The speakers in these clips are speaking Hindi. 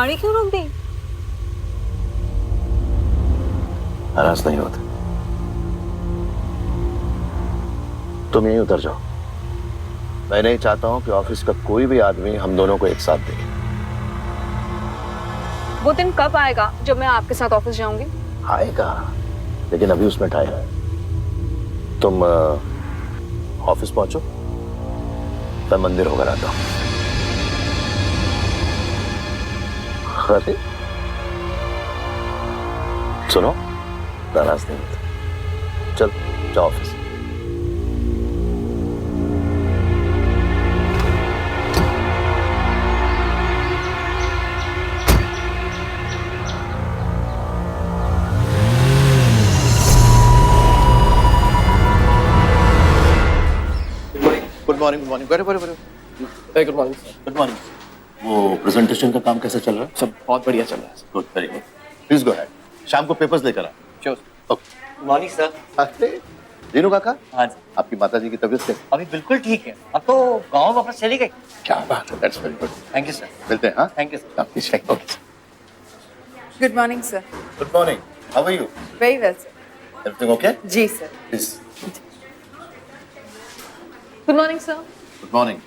गाड़ी क्यों रोक दी? नाराज नहीं होता। तुम यहीं उतर जाओ। मैं नहीं चाहता हूं कि ऑफिस का कोई भी आदमी हम दोनों को एक साथ देखे। वो दिन कब आएगा जब मैं आपके साथ ऑफिस जाऊंगी? आएगा, लेकिन अभी उसमें टाइम है। तुम ऑफिस पहुंचो, मैं मंदिर होकर आता हूं। अरे सुनो, नाराज नहीं होता। चल जाओ office. Good morning. Good morning. Very very very good morning. Good morning. वो प्रेजेंटेशन का काम कैसा चल रहा है? सब बहुत बढ़िया चल रहा है। Good, very good. Please go ahead. शाम को पेपर्स लेकर आ। Sure. Okay. Good morning sir. अरे दीनू काका, हाँ जी। आपकी माताजी की तबीयत कैसी? अभी बिल्कुल ठीक है। अब तो गाँव वापस चली गई। क्या बात है, that's very good. Thank you sir. मिलते हैं। हाँ, थैंक यू सर। आपकी check. Okay. Good morning sir. Good morning. How are you? Very well sir. Everything okay? जी sir. Please. Good morning sir. Good morning.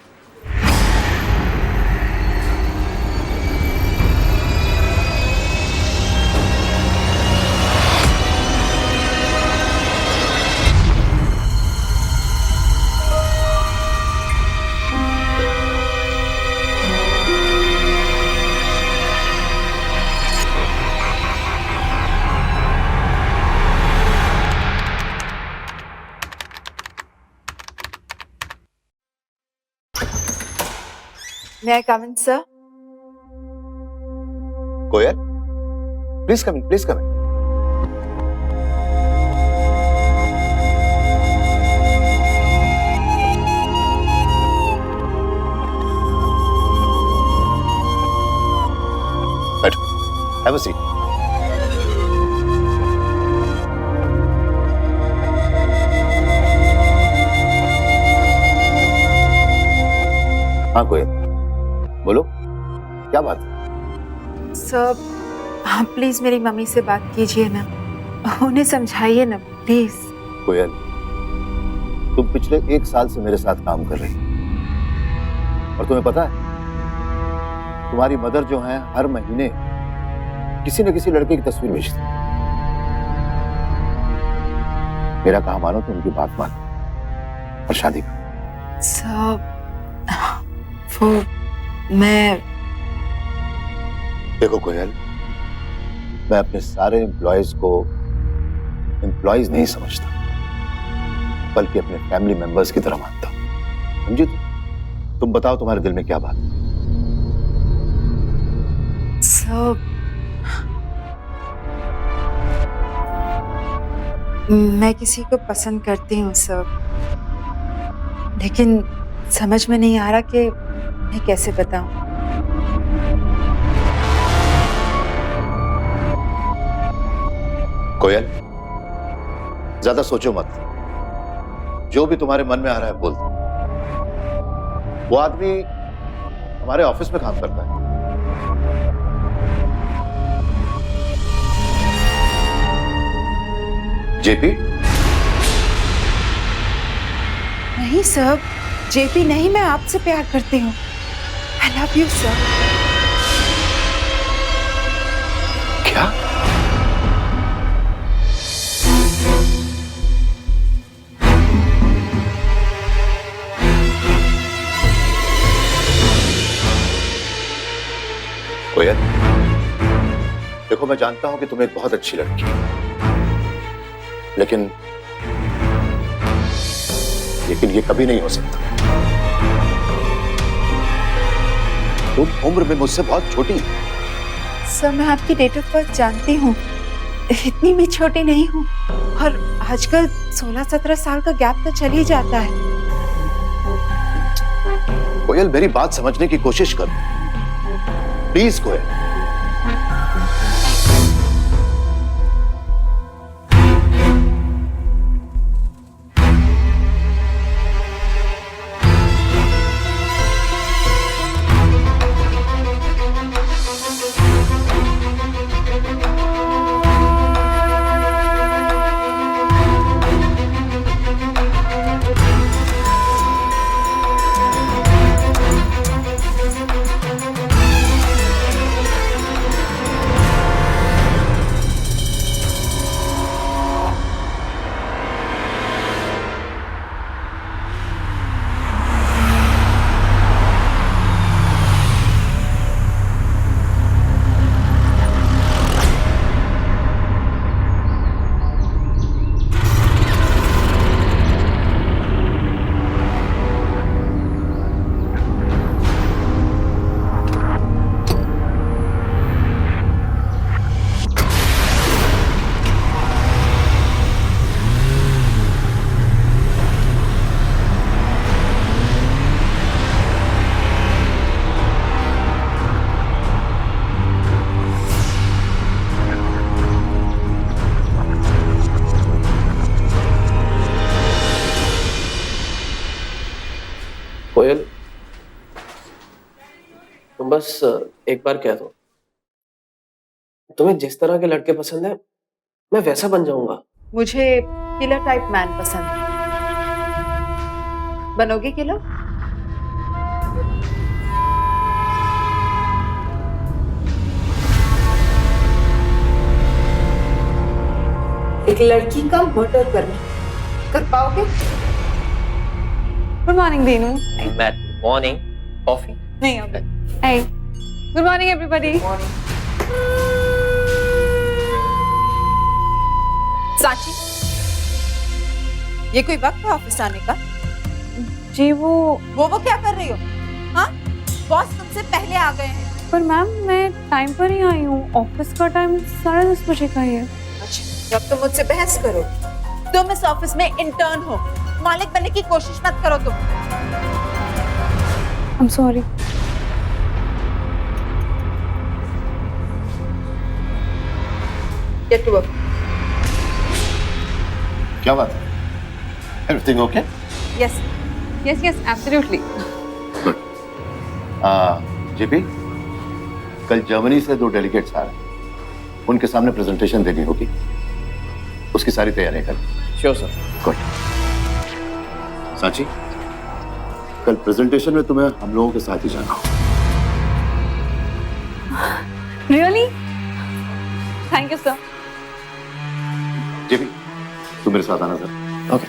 May I come in, sir? Koyal, please come in, please come in. बैठो, हैव अ सीट। हाँ कोयल, बोलो, क्या बात है? सर, आप प्लीज मेरी मम्मी से बात कीजिए ना, उन्हें समझाइए ना प्लीज। कोयल, तुम पिछले 1 साल से मेरे साथ काम कर रही हो और तुम्हें पता है तुम्हारी मदर जो है हर महीने किसी न किसी लड़के की तस्वीर भेजती। मेरा कहा मानो तो उनकी बात मानो और शादी करो। सर, वो मैं देखो कोयल, मैं अपने सारे एम्प्लॉयज को एम्प्लॉयज नहीं समझता, बल्कि अपने फैमिली मेंबर्स की तरह मानता हूं। समझी तुम बताओ तुम्हारे दिल में क्या बात है? सर, मैं किसी को पसंद करती हूँ सर, लेकिन समझ में नहीं आ रहा कि मैं कैसे बताऊं। कोयल, ज्यादा सोचो मत, जो भी तुम्हारे मन में आ रहा है बोल दो। वो आदमी हमारे ऑफिस में काम करता है। जेपी? नहीं सर, जेपी नहीं, मैं आपसे प्यार करती हूँ। I love you sir. क्या? कोयल, देखो मैं जानता हूं कि तुम एक बहुत अच्छी लड़की हो, लेकिन ये कभी नहीं हो सकता। तुम उम्र में मुझसे बहुत छोटी हो। सर, मैं आपकी डेट ऑफ बर्थ जानती हूँ, इतनी भी छोटी नहीं हूँ, और आजकल 16-17 साल का गैप तो चल ही जाता है। कोयल, मेरी बात समझने की कोशिश करो प्लीज। कोयल, तुम बस एक बार कह दो, तुम्हें जिस तरह के लड़के पसंद है मैं वैसा बन जाऊंगा। मुझे किलर टाइप मैन पसंद है। बनोगे किलर? एक लड़की का मर्डर करना कर पाओगे? Good morning Deenu. Matt morning coffee. नहीं अभी। Hey, good morning everybody. Sanchi, ये कोई वक्त है ऑफिस आने का? जी वो क्या कर रही हो? हाँ, बॉस तुमसे पहले आ गए हैं। पर मैम मैं टाइम पर ही आई हूँ। ऑफिस का टाइम 10:30 बजे का ही है। अच्छा, जब तुम मुझसे बहस करो, तुम इस ऑफिस में इंटर्न हो, मालिक बनने की कोशिश मत करो तुम। I'm sorry. Get to work. क्या बात है? Everything okay? Yes. Yes, absolutely. JP, कल जर्मनी से 2 डेलीगेट्स आ रहे हैं। उनके सामने प्रेजेंटेशन देनी होगी। उसकी सारी तैयारियां कर। Sure sir. गुड। सांची, कल प्रेजेंटेशन में तुम्हें हम लोगों के साथ ही जाना होगा। Really? Thank you sir. JP, तुम मेरे साथ आना सर। ओके।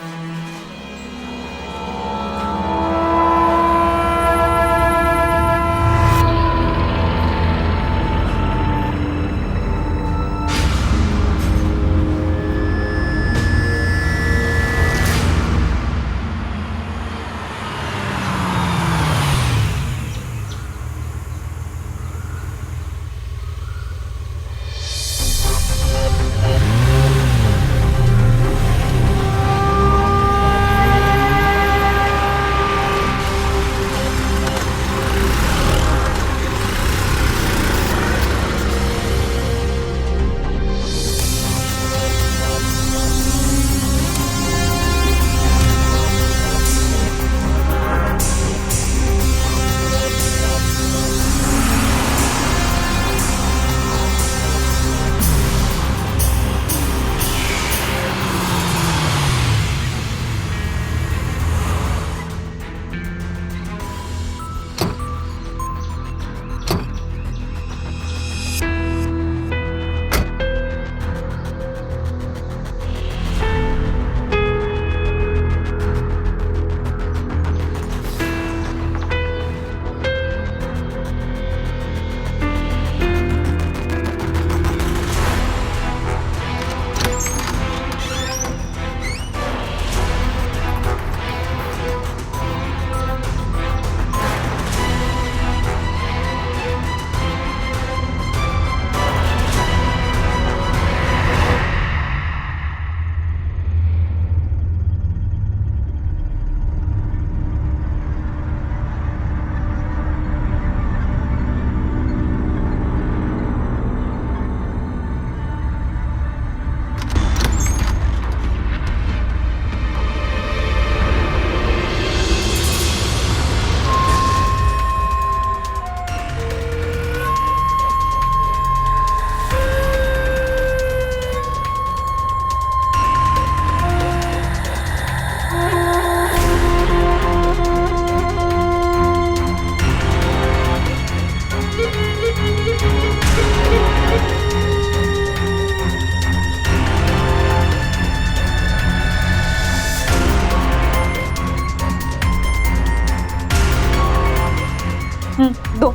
दो।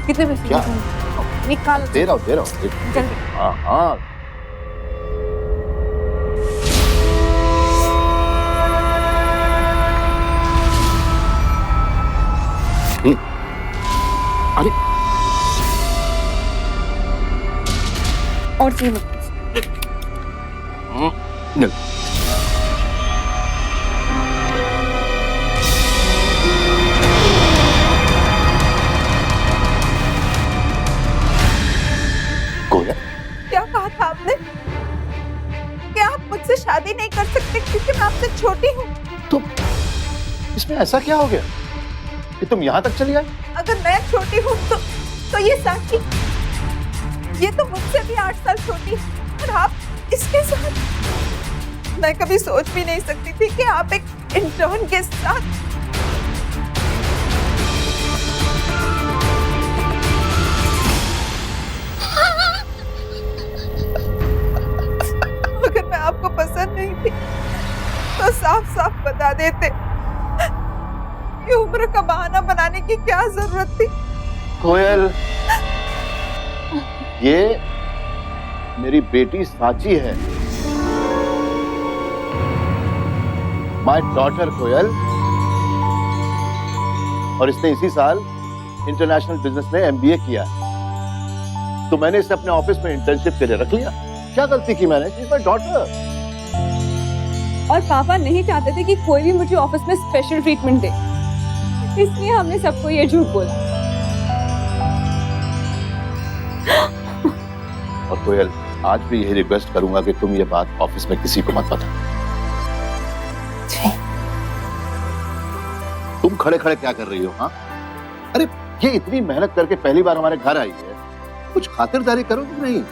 कितने पैसे? क्या? निकाल। दे रहा हूँ। जल्दी। हाँ। अरे और चाहिए मत। नहीं। गोया, क्या कहा था आपने? क्या आप मुझसे शादी नहीं कर सकते क्योंकि मैं आपसे छोटी हूँ? तो इसमें ऐसा क्या हो गया कि तुम यहाँ तक चली आई? अगर मैं छोटी हूँ तो तो ये साक्षी, ये तो मुझसे भी 8 साल छोटी है, और आप इसके साथ। मैं कभी सोच भी नहीं सकती थी कि आप एक इंटर्न के साथ। अगर मैं आपको पसंद नहीं थी तो साफ साफ बता देते। ये उम्र का बहाना बनाने की क्या जरूरत थी? कोयल, ये मेरी बेटी साची है, माय डॉटर कोयल, और इसने इसी साल इंटरनेशनल बिजनेस में एमबीए किया है। तो मैंने इसे अपने ऑफिस में इंटर्नशिप के लिए रख लिया। क्या गलती की मैंने? She is my daughter. और पापा नहीं चाहते थे कि कोई भी मुझे ऑफिस में स्पेशल ट्रीटमेंट दे, इसलिए हमने सबको ये झूठ बोला। और कोयल, आज भी यही रिक्वेस्ट करूंगा कि तुम ये बात ऑफिस में किसी को मत बताओ। तुम खड़े खड़े क्या कर रही हो? हाँ, अरे ये इतनी मेहनत करके पहली बार हमारे घर आई है, कुछ खातिरदारी करो कि नहीं?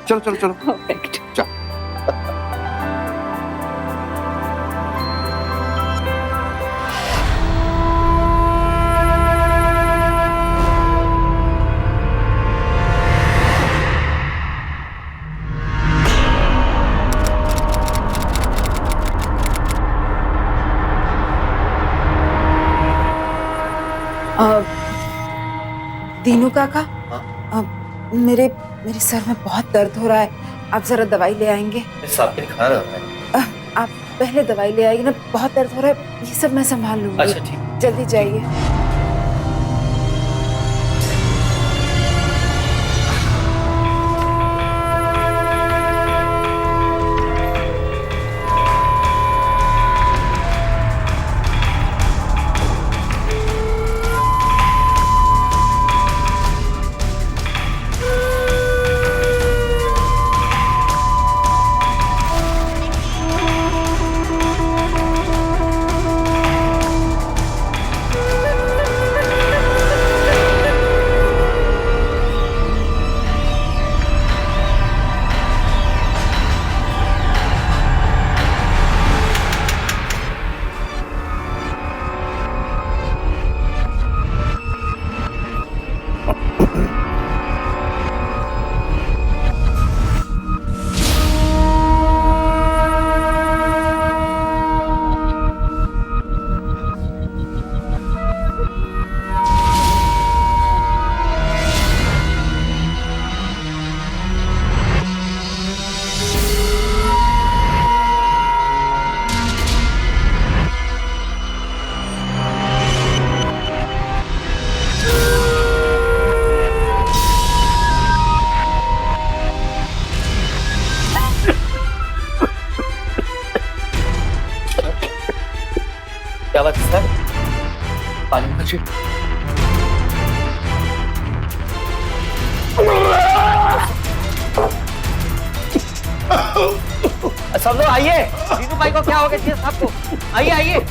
चलो चलो चलो। परफेक्ट। चलो। दीनू काका, हाँ? मेरे सर में बहुत दर्द हो रहा है, आप जरा दवाई ले आएंगे? साहब के लिए खाना रखा है। आप पहले दवाई ले आइए ना, बहुत दर्द हो रहा है, ये सब मैं संभाल लूंगी। अच्छा ठीक। जल्दी जाइए। क्या बात है सर? पानी मुझे। सब लोग आइए, दीनू भाई को क्या हो गया? साहब को आइए आइए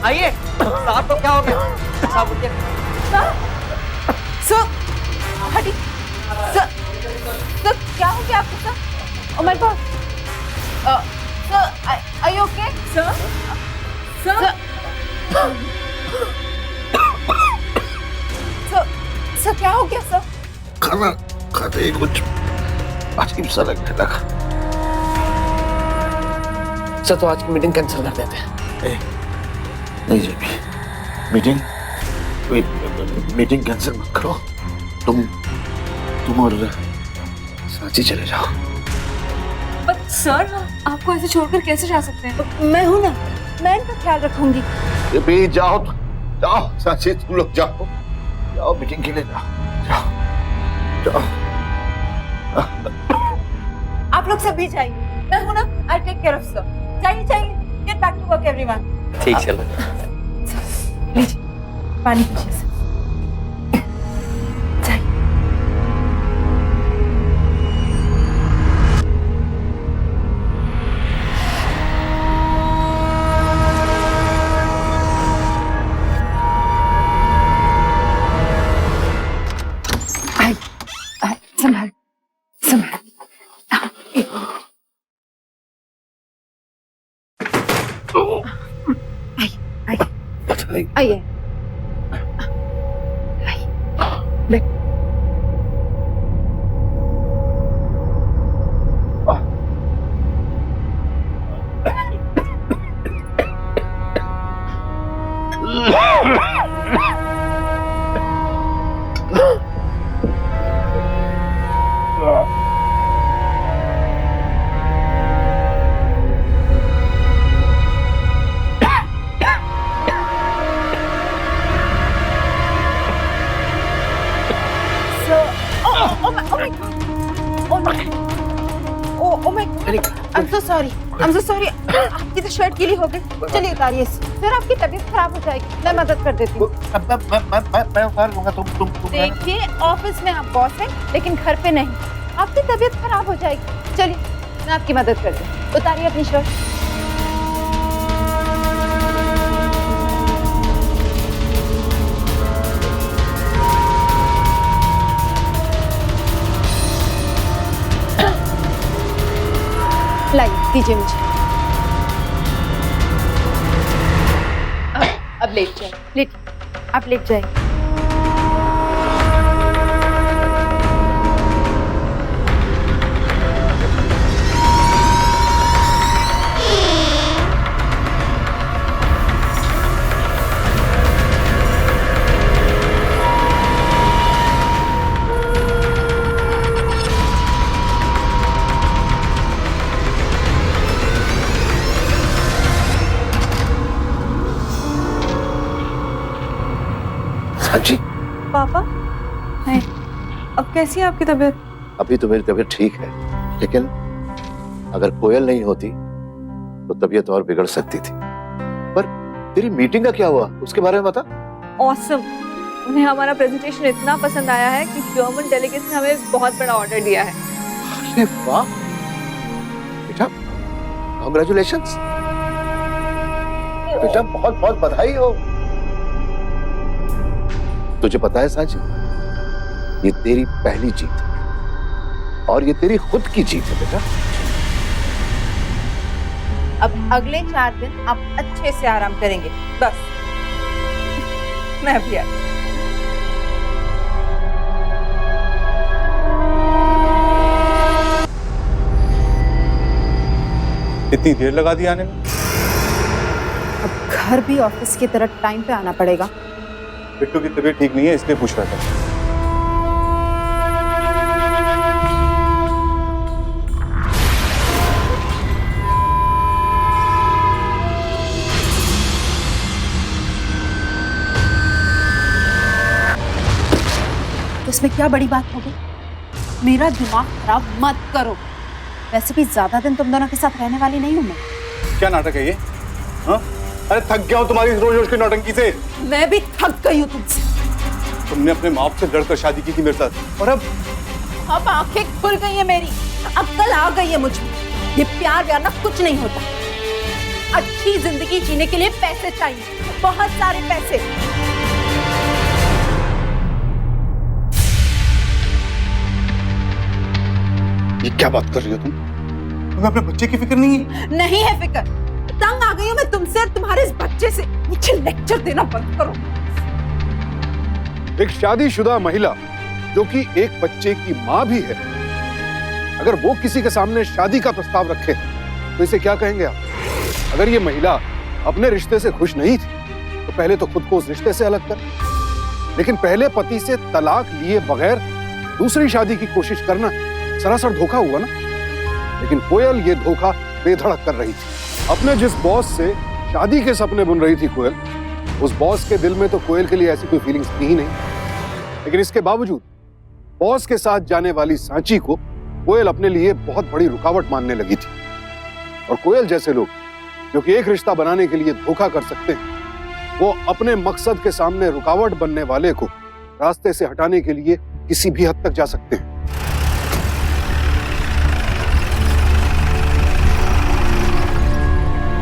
आइए, साहब को क्या हो गया? साहब उठिए। सर, हटी। सर, क्या हो गया आपको sir? Oh my god. Sir, are you okay? Sir, sir क्या हो गया सर? खाना खाते ही कुछ अजीब सा लगने लगा। सर तो आज की मीटिंग कैंसिल कर देते हैं। नहीं जेबी, मीटिंग कैंसिल मत करो। तुम और साची चले जाओ। बट सर, आपको ऐसे छोड़कर कैसे जा सकते हैं? मैं हूं ना, मैं इनका ख्याल रखूंगी। जेबी जाओ, जाओ साची, तुम लोग जाओ, जाओ मीटिंग के लिए जाओ, जाओ। आप लोग सभी जाइए, मैं हूं ना, I take care of sir. जाइए जाइए, get back to work everyone. ठीक चलो। लीजिए पानी पीजिए सर। जाइए। बताइए। आइए। I'm so sorry. आपकी तो शर्ट गीली हो गई। चलिए उतारिए। सर आपकी तबीयत खराब हो जाएगी, मैं मदद कर देती हूँ। मैं उतार लूंगा। तुम देखिए ऑफिस में आप बॉस हैं, लेकिन घर पे नहीं। आपकी तबीयत खराब हो जाएगी। चलिए मैं आपकी मदद करती हूँ। उतारिए अपनी शर्ट। लाइए दीजिए मुझे। अब लेट जाए। आप लेट जाए। सांची, पापा है, अब कैसी है आपकी तबीयत? अभी तो मेरी तबीयत ठीक है, लेकिन अगर कोयल नहीं होती तो तबीयत और बिगड़ सकती थी। पर तेरी मीटिंग का क्या हुआ, उसके बारे में बता। ऑसम। उन्हें हमारा प्रेजेंटेशन इतना पसंद आया है कि जर्मन डेलीगेट्स ने हमें बहुत बड़ा ऑर्डर दिया है। अरे वाह बेटा, कांग्रेचुलेशंस बेटा, बहुत बहुत बधाई हो। तुझे पता है सांची, ये तेरी पहली जीत है और ये तेरी खुद की जीत है बेटा। अब अगले 4 दिन आप अच्छे से आराम करेंगे, बस। मैं भी आ। इतनी देर लगा दी आने में? अब घर भी ऑफिस की तरह टाइम पे आना पड़ेगा। बिट्टू की तबीयत ठीक नहीं है, इसलिए पूछ रहा था। तो इसमें क्या बड़ी बात होगी? मेरा दिमाग खराब मत करो। वैसे भी ज्यादा दिन तुम दोनों के साथ रहने वाली नहीं हूं मैं। क्या नाटक है ये? हाँ? अरे थक गया हूं तुम्हारी रोज रोज की नौटंकी से। मैं भी थक गई हूँ तुमसे। तुमने अपने माँ से लड़कर शादी की थी मेरे साथ, और अब आंखें खुल गई है मेरी, अक्ल आ गई है मुझे। ये प्यार व्यार ना कुछ नहीं होता। अच्छी जिंदगी जीने के लिए पैसे चाहिए, बहुत सारे पैसे। ये क्या बात कर रही हो तुम? तुम्हें अपने बच्चे की फिक्र नहीं है? नहीं है फिक्र। तंग आ गई हूँ मैं तुमसे और तुम्हारे इस बच्चे से। मुझे लेक्चर देना बंद करो। एक शादीशुदा महिला जो कि एक बच्चे की माँ भी है, अगर वो किसी के सामने शादी का प्रस्ताव रखे तो इसे क्या कहेंगे आप? अगर ये महिला अपने रिश्ते से खुश नहीं थी तो पहले तो खुद को उस रिश्ते से अलग कर, लेकिन पहले पति से तलाक लिए बगैर दूसरी शादी की कोशिश करना सरासर धोखा हुआ ना। लेकिन कोयल ये धोखा बेधड़क कर रही थी। अपने जिस बॉस से शादी के सपने बुन रही थी कोयल, उस बॉस के दिल में तो कोयल के लिए ऐसी कोई फीलिंग्स थी ही नहीं। लेकिन इसके बावजूद बॉस के साथ जाने वाली सांची को कोयल अपने लिए बहुत बड़ी रुकावट मानने लगी थी। और कोयल जैसे लोग जो कि एक रिश्ता बनाने के लिए धोखा कर सकते हैं, वो अपने मकसद के सामने रुकावट बनने वाले को रास्ते से हटाने के लिए किसी भी हद तक जा सकते हैं।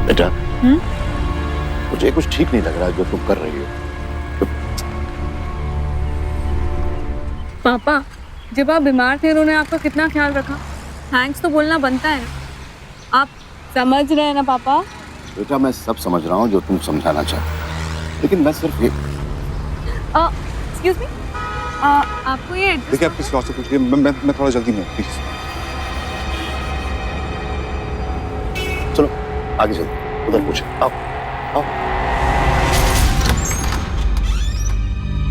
बेटा, मुझे कुछ ठीक नहीं लग रहा जो तुम कर रही हो। पापा, जब आप बीमार थे उन्होंने आपका कितना ख्याल रखा। थैंक्स तो बोलना बनता है ना। आप समझ रहे हैं ना पापा? बेटा मैं सब समझ रहा हूँ जो तुम समझाना चाहते हो, लेकिन मैं सिर्फ ये एक्सक्यूज मी, आपको ये देखिए आप किसी और से पूछिए, मैं थोड़ा जल्दी में हूँ, प्लीज। चलो आगे चलते, उधर पूछे। आओ आओ।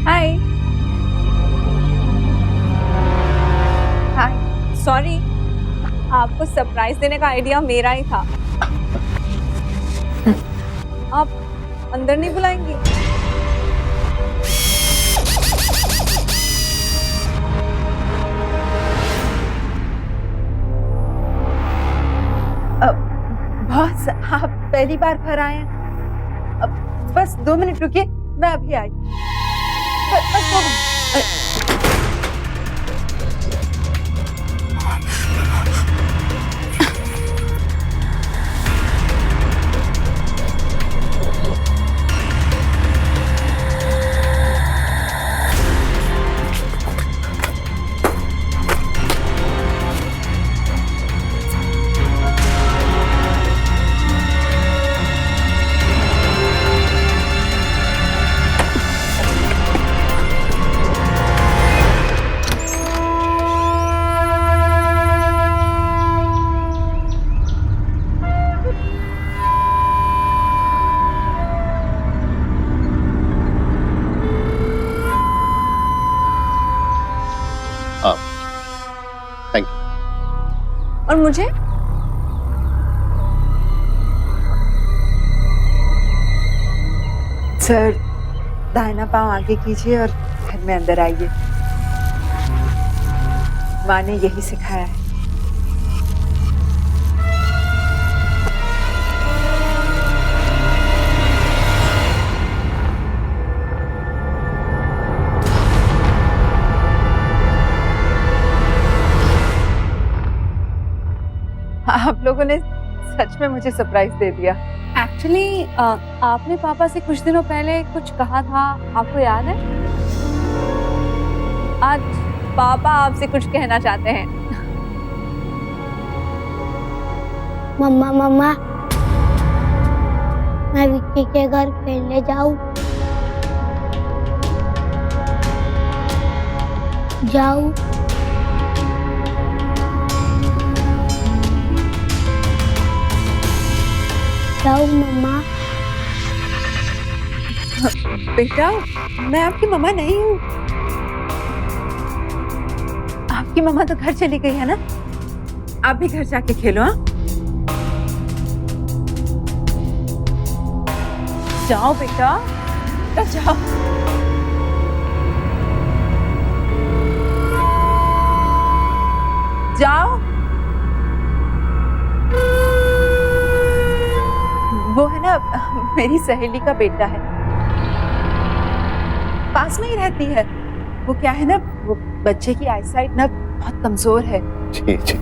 हाय। हाय। सॉरी, आपको सरप्राइज देने का आइडिया मेरा ही था। आप अंदर नहीं बुलाएंगी? बॉस, आप पहली बार घर आए हैं। अब बस 2 मिनट रुकिए, मैं अभी आई। बस 2 मिनट। Thank you. और मुझे? सर, दाहिना पांव आगे कीजिए और घर में अंदर आइए। माँ ने यही सिखाया है। आप लोगों ने सच में मुझे सरप्राइज दे दिया। एक्चुअली आपने पापा से कुछ दिनों पहले कुछ कहा था, आपको याद है? आज पापा आपसे कुछ कहना चाहते हैं। मम्मा मम्मा, मैं विक्की के घर खेलने जाऊं? जाऊं? जाऊं मम्मा? बेटा, मैं आपकी मम्मा नहीं हूँ। आपकी मम्मा तो घर चली गई है ना। आप भी घर जाके खेलो। हाँ, जाओ बेटा, जाओ। जाओ। वो है ना, मेरी सहेली का बेटा है, पास में ही रहती है। वो क्या है ना, वो बच्चे की आईसाइट ना बहुत कमजोर है। जी जी।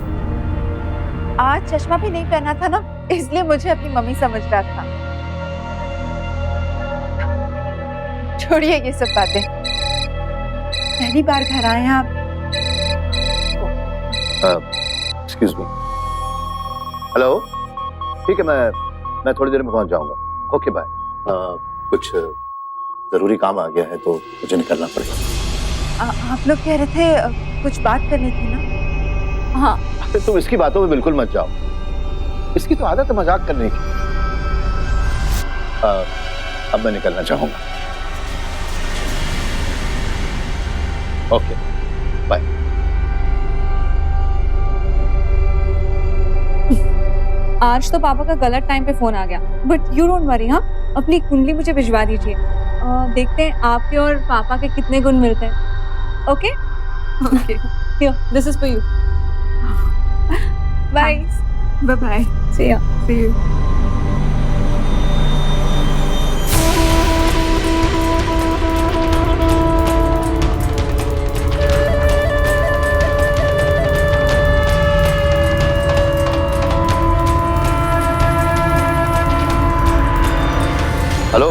आज चश्मा भी नहीं पहना था ना, इसलिए मुझे अपनी मम्मी समझ रहा था। छोड़िए ये सब बातें, पहली बार घर आए हैं आप। Excuse me. हेलो, ठीक है, मैं थोड़ी देर में पहुंच जाऊंगा। Okay bye. कुछ जरूरी काम आ गया है तो मुझे निकलना पड़ेगा। आप लोग कह रहे थे कुछ बात करनी थी ना? हाँ, अरे तुम इसकी बातों में बिल्कुल मत जाओ, इसकी तो आदत है मजाक करने की। अब मैं निकलना चाहूंगा। Okay bye. आज तो पापा का गलत टाइम पे फोन आ गया, बट यू डोंट वरी। हाँ, अपनी कुंडली मुझे भिजवा दीजिए। देखते हैं आपके और पापा के कितने गुण मिलते हैं। Okay okay, this is for you. Bye bye bye. See you. Hello,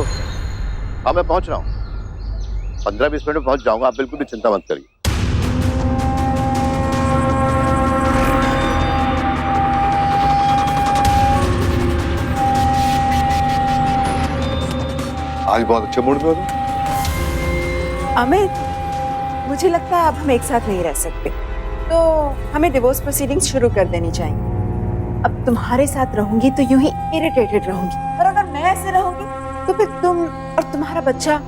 हाँ मैं पहुंच रहा हूँ। 15-20 मिनट में पहुंच जाऊंगा, आप बिल्कुल भी चिंता मत करिए। आज बहुत अच्छे मूड में हो तुम। अमित, मुझे लगता है अब हम एक साथ नहीं रह सकते, तो हमें डिवोर्स प्रोसीडिंग्स शुरू कर देनी चाहिए। अब तुम्हारे साथ रहूंगी तो यूं ही इरिटेटेड रहूंगी, और अगर मैं ऐसे रहूंगी तो फिर तुम और तुम्हारा बच्चा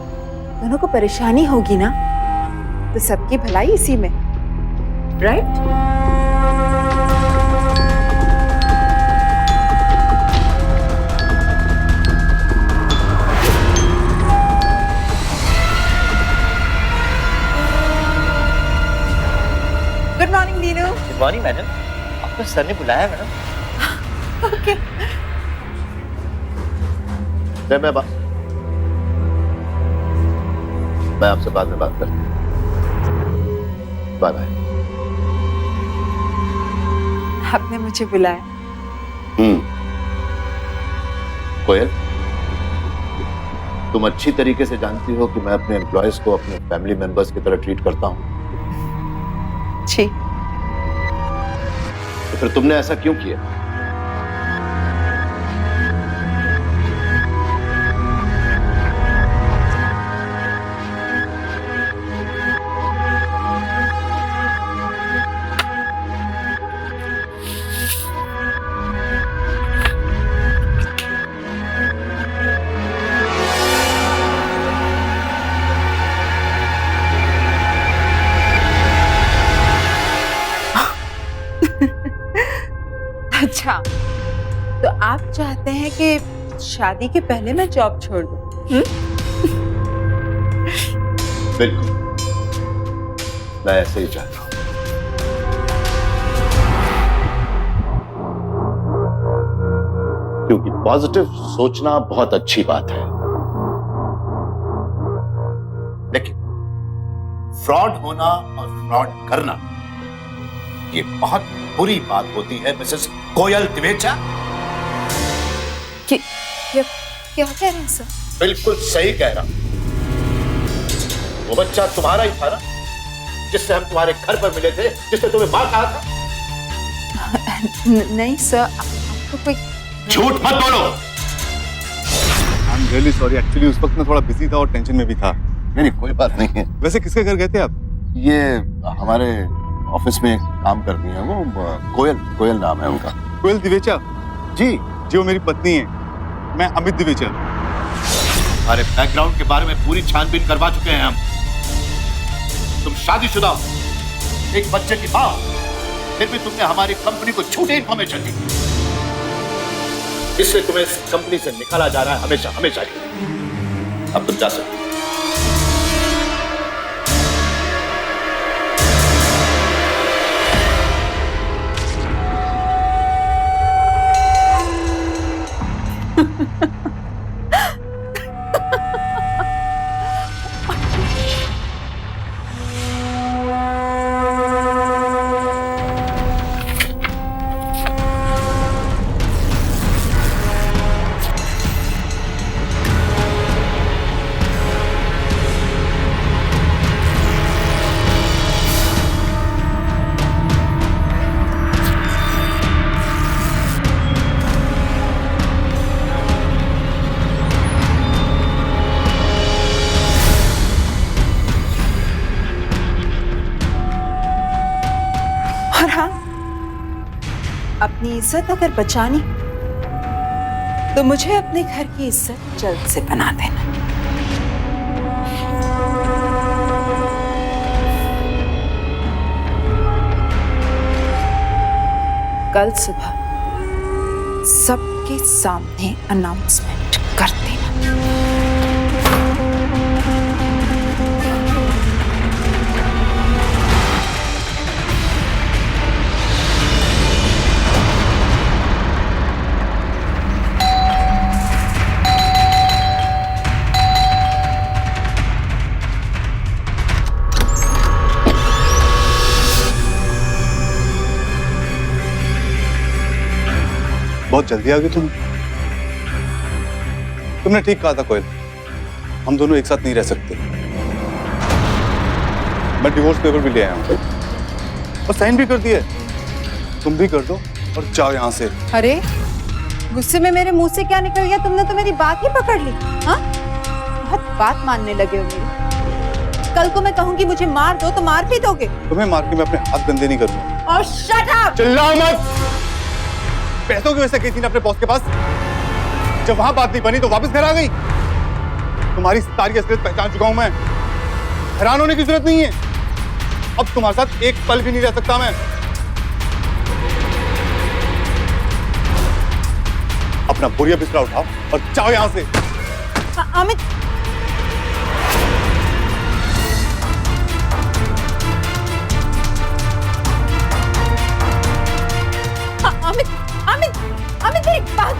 दोनों को परेशानी होगी ना। तो सबकी भलाई इसी में, right? Good morning Dinu. Good morning madam, आपको सर ने बुलाया मैडम। ओके। मैं आपसे बाद में बात करता हूँ। Bye bye. आपने मुझे बुलाया? कोयल, तुम अच्छी तरीके से जानती हो कि मैं अपने एम्प्लॉयज को अपने फैमिली मेंबर्स की तरह ट्रीट करता हूँ। जी। तो फिर तुमने ऐसा क्यों किया? अच्छा, तो आप चाहते हैं कि शादी के पहले मैं जॉब छोड़ दूं? बिल्कुल, मैं ऐसे ही चाहता हूं। क्योंकि पॉजिटिव सोचना बहुत अच्छी बात है, लेकिन फ्रॉड होना और फ्रॉड करना ये बहुत बुरी बात होती है मिसेस कोयल द्विवेचा। क्या कह रहे हैं सर? बिल्कुल सही कह रहा हूं। वो बच्चा तुम्हारा ही था ना, जिससे हम तुम्हारे घर पर मिले थे, जिसने तुम्हें मां कहा था? नहीं सर, आपको कोई झूठ मत बोलो। I am really sorry, actually उस वक्त मैं थोड़ा बिजी था और टेंशन में भी था। नहीं, कोई बात नहीं है। वैसे किसके घर गए थे आप? ये हमारे ऑफिस में काम करती है वो, कोयल नाम है उनका। कोयल द्विवेचा? जी। जी, वो मेरी पत्नी है, मैं अमित द्विवेचा। हमारे बैकग्राउंड के बारे में पूरी छानबीन करवा चुके हैं हम। तुम शादीशुदा हो, एक बच्चे की मां, फिर भी तुमने हमारी कंपनी को झूठी इंफॉर्मेशन दी, इससे तुम्हें इस कंपनी से निकाला जा रहा है हमेशा हमेशा के लिए। अब तुम जा सकते हो। और हाँ, अपनी इज्जत अगर बचानी तो मुझे अपने घर की इज्जत जल्द से बना देना। कल सुबह सबके सामने अनाउंसमेंट कर देना। बहुत जल्दी आ गई तुमने ठीक कहा था कोयल, हम दोनों एक साथ नहीं रह सकते। मैं डिवोर्स पेपर भी ले आया हूं और साइन भी कर दिया है। तुम भी कर दो और जाओ यहाँ से। अरे, गुस्से में मेरे मुंह से क्या निकल गया? तुमने तो मेरी बात ही पकड़ ली। हाँ, बात मानने लगे हो मेरी? कल को मैं कहूंगी मुझे मार दो तो मार भी दोगे? तुम्हें मार के मैं अपने हाथ गंदे नहीं करूंगा। और शट अप! चिल्लाओ मत। पैसों की वजह से गई थी ना अपने बॉस के पास, जब वहां बात नहीं बनी तो वापस घर आ गई। तुम्हारी सारी असलियत पहचान चुका हूं मैं, हैरान होने की जरूरत नहीं है। अब तुम्हारे साथ एक पल भी नहीं रह सकता मैं। अपना बोरिया बिस्तरा उठाओ और जाओ यहां से। अमित, अमित, अमित, अमित एक बात,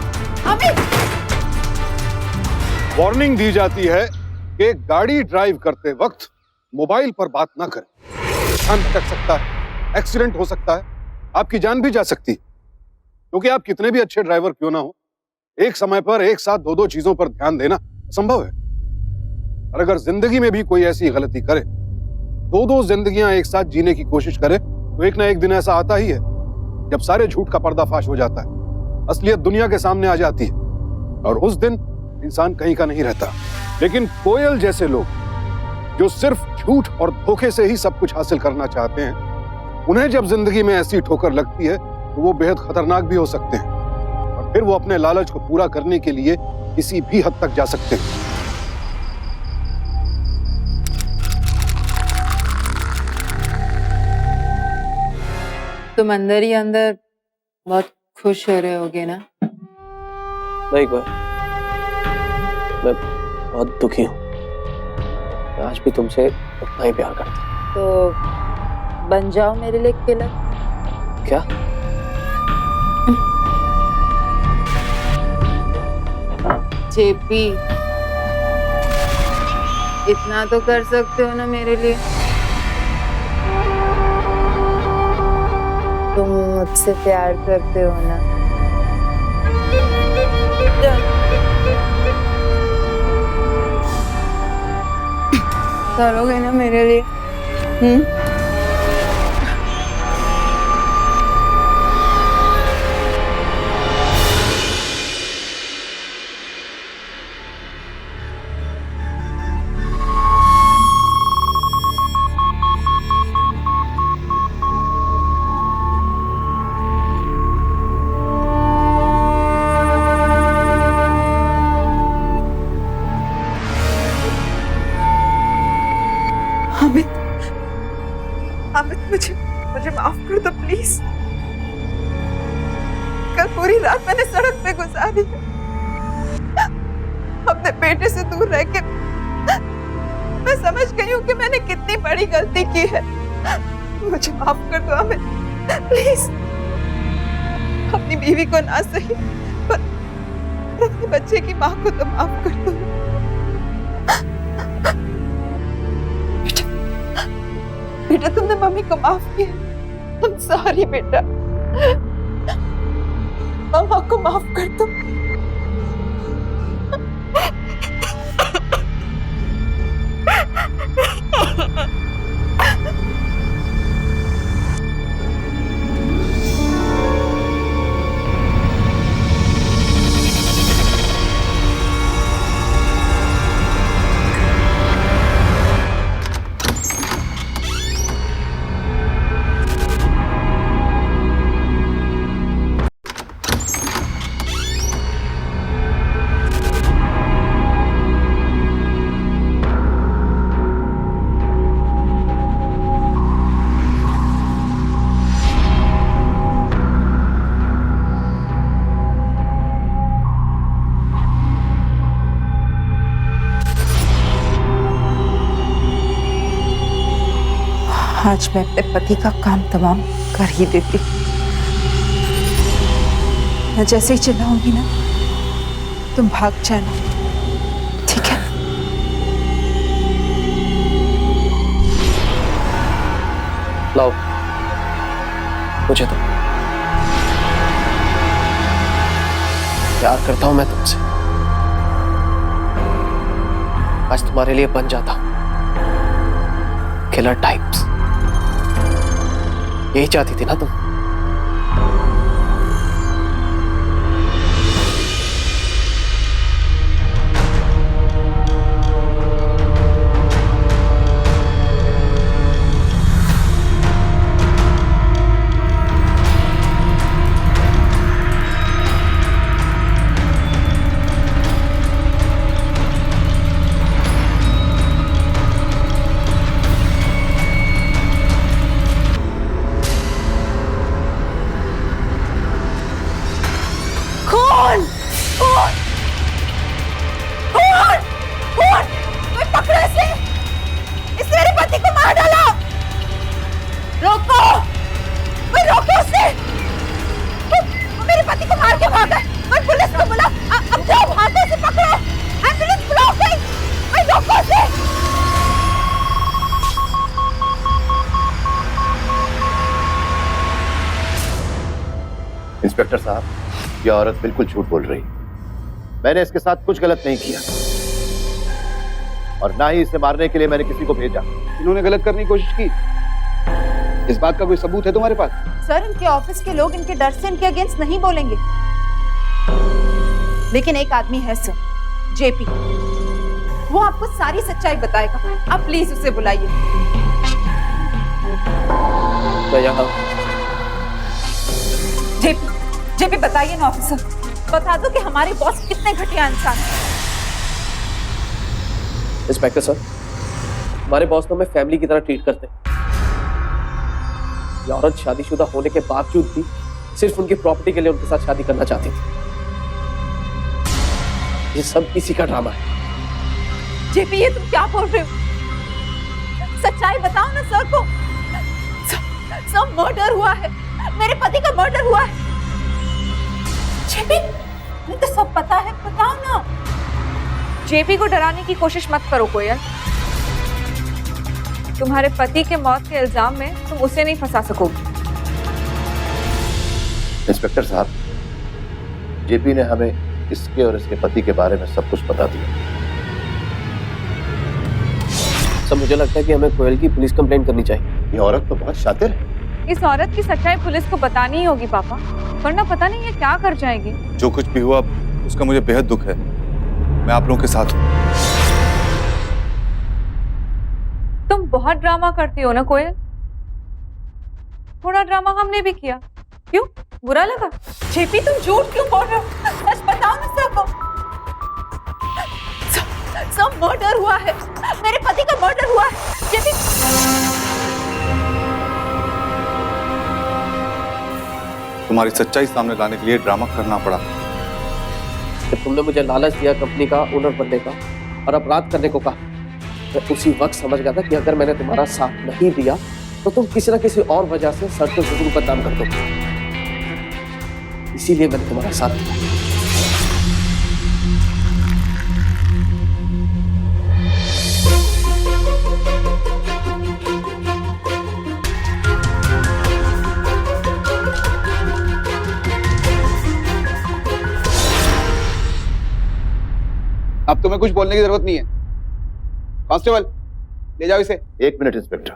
अमित। वार्निंग दी जाती है कि गाड़ी ड्राइव करते वक्त मोबाइल पर बात ना करें। ध्यान भटक सकता है, एक्सीडेंट हो सकता है, आपकी जान भी जा सकती है। क्योंकि आप कितने भी अच्छे ड्राइवर क्यों ना हो, एक समय पर एक साथ दो दो चीजों पर ध्यान देना संभव है। और अगर जिंदगी में भी कोई ऐसी गलती करे, दो दो जिंदगियां एक साथ जीने की कोशिश करे, तो एक ना एक दिन ऐसा आता ही है जब सारे झूठ का पर्दाफाश हो जाता है, असलियत दुनिया के सामने आ जाती है, और उस दिन इंसान कहीं का नहीं रहता। लेकिन कोयल जैसे लोग जो सिर्फ झूठ और धोखे से ही सब कुछ हासिल करना चाहते हैं, उन्हें जब जिंदगी में ऐसी ठोकर लगती है तो वो बेहद खतरनाक भी हो सकते हैं, और फिर वो अपने लालच को पूरा करने के लिए किसी भी हद तक जा सकते हैं। तुम अंदर ही अंदर बहुत खुश हो रहे होगे ना? नहीं कोई, मैं बहुत दुखी हूँ। मैं आज भी तुमसे उतना ही प्यार करता हूँ। तो बन जाओ मेरे लिए किलर। क्या? जेपी, इतना तो कर सकते हो ना मेरे लिए? तुम मुझसे प्यार करते हो ना? करोगे ना मेरे लिए? अमित, अमित मुझे माफ कर दो प्लीज। कल पूरी रात मैंने सड़क पे गुजारी, अपने बेटे से दूर रह के मैं समझ गई हूँ कि मैंने कितनी बड़ी गलती की है। मुझे माफ कर दो अमित, प्लीज। अपनी बीवी को ना सही पर अपने बच्चे की माँ को तो माफ कर दो। बेटा, तुमने मम्मी को माफ किया। I'm sorry बेटा। मम्मा को माफ कर दो। आज मैं अपने पति का काम तमाम कर ही देती। मैं जैसे ही चिल्लाऊंगी ना, तुम भाग जाना, ठीक है? लाओ मुझे तो प्यार करता हूं मैं तुमसे। आज तुम्हारे लिए बन जाता हूं किलर टाइप्स। यही चाहती थी ना तुम? कोई पकड़ो इसे! इस मेरे पति को मार डालो! रोको! कोई रोको उसे! वो मेरे पति को मार के भागा है! कोई पुलिस को बुलाओ! अब जाओ, हाथों से पकड़ो! एम्बुलेंस बुलाओ कोई! कोई रोको उसे! इंस्पेक्टर साहब, यह औरत बिल्कुल झूठ बोल रही। मैंने इसके साथ कुछ गलत नहीं किया और ना ही इसे मारने के लिए मैंने किसी को भेजा। इन्होंने गलत करने की कोशिश की। इस बात का कोई सबूत है तुम्हारे पास? सर, इनके ऑफिस के लोग इनके डर से इनके अगेंस्ट नहीं बोलेंगे, लेकिन एक आदमी है सर, जेपी। वो आपको सारी सच्चाई बताएगा। आप प्लीज उसे बुलाइए। मैं यहाँ जेपी बताइए ना ऑफिसर, बता दो कि हमारे बॉस कितने घटिया इंसान हैं। इंस्पेक्टर सर, हमारे बॉस तो हमें फैमिली की तरह ट्रीट करते हैं। ये औरत शादीशुदा होने के बावजूद भी सिर्फ उनकी प्रॉपर्टी के लिए उनके साथ शादी करना चाहती थी। ये सब किसी का ड्रामा है। जेपी, ये तुम क्या बोल रहे हो? सच्चाई बताओ ना सर को। सब मर्डर हुआ है, मेरे पति का मर्डर हुआ है। जेपी, मुझे तो सब पता है, बताओ ना। जेपी को डराने की कोशिश मत करो कोयल। तुम्हारे पति के मौत के इल्जाम में तुम उसे नहीं फंसा सकोगे। इंस्पेक्टर साहब, जेपी ने हमें इसके और इसके पति के बारे में सब कुछ बता दिया। सब मुझे लगता है कि हमें कोयल की पुलिस कंप्लेंट करनी चाहिए। ये औरत तो बहुत शातिर है। इस औरत की सच्चाई पुलिस को बतानी ही होगी पापा, वरना पता नहीं ये क्या कर जाएगी। जो कुछ भी हुआ उसका मुझे बेहद दुख है। मैं आप लोगों के साथ हूँ। तुम बहुत ड्रामा करती हो ना कोयल। थोड़ा ड्रामा हमने भी किया, क्यों बुरा लगा? जेपी, तुम झूठ क्यों बोल रहे हो? सच बताओ ना सर को। सब मर्डर हुआ है, मेरे पति का मर्डर हुआ है। जेपी, तुम्हारी सच्चाई सामने लाने के लिए ड्रामा करना पड़ा। जब तुमने मुझे लालच दिया कंपनी का ओनर बनने का और अपराध करने को कहा, मैं उसी वक्त समझ गया था कि अगर मैंने तुम्हारा साथ नहीं दिया तो तुम किसी न किसी और वजह से सर को जरूर बदनाम कर दोगे। इसीलिए मैंने तुम्हारा साथ दिया। अब तुम्हें कुछ बोलने की जरूरत नहीं है। कांस्टेबल, ले जाओ इसे। 1 मिनट इंस्पेक्टर।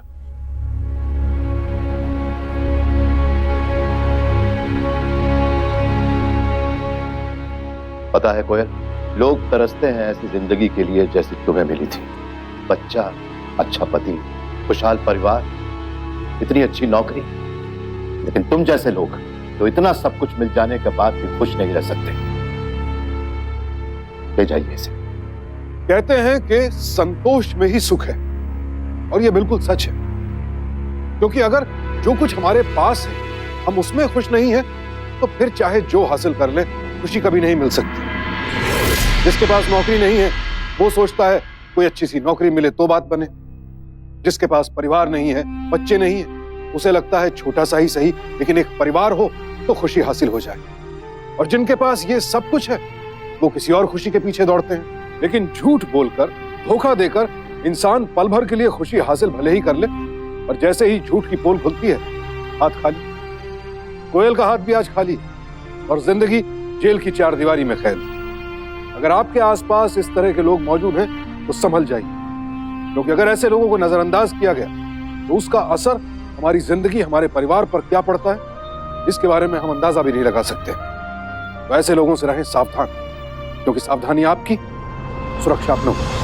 पता है कोयल, लोग तरसते हैं ऐसी जिंदगी के लिए जैसी तुम्हें मिली थी। बच्चा, अच्छा पति, खुशहाल परिवार, इतनी अच्छी नौकरी। लेकिन तुम जैसे लोग तो इतना सब कुछ मिल जाने के बाद भी खुश नहीं रह सकते। ले जाइए इसे। कहते हैं कि संतोष में ही सुख है, और यह बिल्कुल सच है। क्योंकि अगर जो कुछ हमारे पास है हम उसमें खुश नहीं है, तो फिर चाहे जो हासिल कर ले खुशी कभी नहीं मिल सकती। जिसके पास नौकरी नहीं है वो सोचता है कोई अच्छी सी नौकरी मिले तो बात बने। जिसके पास परिवार नहीं है, बच्चे नहीं है, उसे लगता है छोटा सा ही सही लेकिन एक परिवार हो तो खुशी हासिल हो जाए। और जिनके पास ये सब कुछ है वो किसी और खुशी के पीछे दौड़ते हैं। लेकिन झूठ बोलकर, धोखा देकर इंसान पल भर के लिए खुशी हासिल भले ही कर ले, और जैसे ही झूठ की पोल खुलती है हाथ खाली। कोयल का हाथ भी आज खाली और जिंदगी जेल की 4 दीवारी में कैद। अगर आपके आसपास इस तरह के लोग मौजूद हैं तो संभल जाइए, क्योंकि अगर ऐसे लोगों को नजरअंदाज किया गया तो उसका असर हमारी जिंदगी, हमारे परिवार पर क्या पड़ता है इसके बारे में हम अंदाजा भी नहीं लगा सकते। तो ऐसे लोगों से रहें सावधान, क्योंकि सावधानी आपकी, सुरक्षा अपनों की।